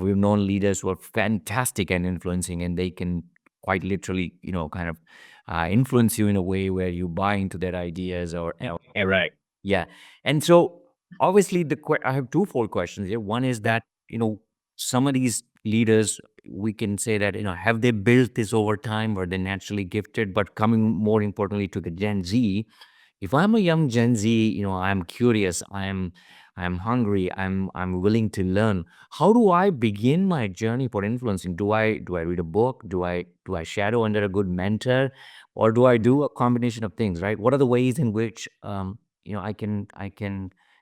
We've known leaders who are fantastic at influencing, and they can quite literally, kind of influence you in a way where you buy into their ideas or, Yeah, right. yeah. And so obviously I have twofold questions here. One is that, some of these leaders, we can say that, have they built this over time? Were they naturally gifted? But coming more importantly to the Gen Z, if I'm a young Gen Z, I'm curious, I'm hungry, I'm willing to learn. How do I begin my journey for influencing? Do I read a book? Do I shadow under a good mentor? Or do I do a combination of things, right? What are the ways in which I can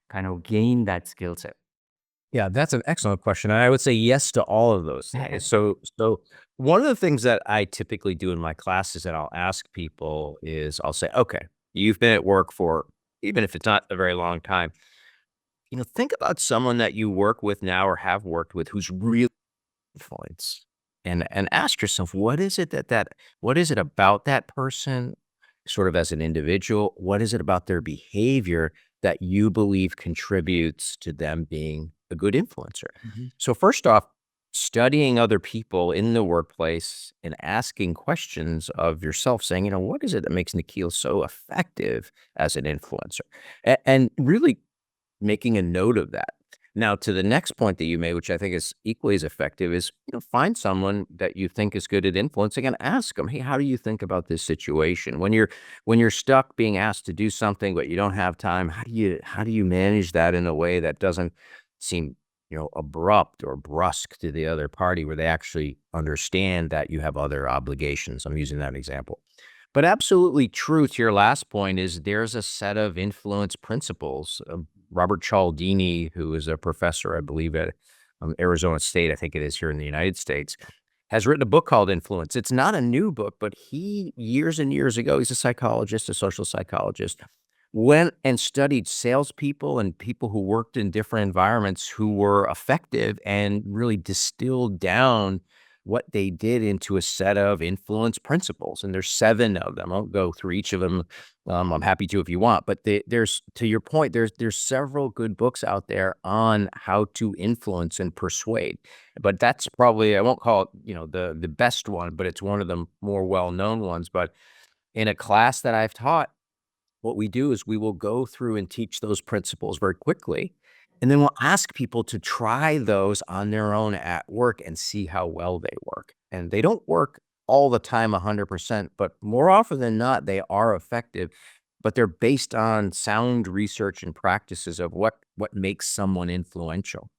kind of gain that skill set? Yeah, that's an excellent question, and I would say yes to all of those things. So one of the things that I typically do in my classes that I'll ask people is I'll say, "Okay, you've been at work for even if it's not a very long time, think about someone that you work with now or have worked with who's really influence and ask yourself, what is it about that person sort of as an individual? What is it about their behavior that you believe contributes to them being a good influencer? Mhm. So first off, studying other people in the workplace and asking questions of yourself, saying, what is it that makes Nikhil so effective as an influencer? And really making a note of that. Now, to the next point that you made, which I think is equally as effective, is find someone that you think is good at influencing and ask them, "Hey, how do you think about this situation?" When you're stuck being asked to do something but you don't have time, how do you manage that in a way that doesn't seem abrupt or brusque to the other party, where they actually understand that you have other obligations? I'm using that example. But absolutely true to your last point is there's a set of influence principles. Robert Cialdini, who is a professor, I believe, at Arizona State, I think it is here in the United States, has written a book called Influence. It's not a new book, but he, years and years ago, he's a psychologist, a social psychologist, went and studied salespeople and people who worked in different environments who were effective and really distilled down what they did into a set of influence principles. And there's 7 of them. I'll go through each of them. I'm happy to if you want. But there's, to your point, there's several good books out there on how to influence and persuade. But that's probably, I won't call it, the best one, but it's one of the more well-known ones. But in a class that I've taught, what we do is we will go through and teach those principles very quickly, and then we'll ask people to try those on their own at work and see how well they work. And they don't work all the time 100%, but more often than not, they are effective, but they're based on sound research and practices of what makes someone influential.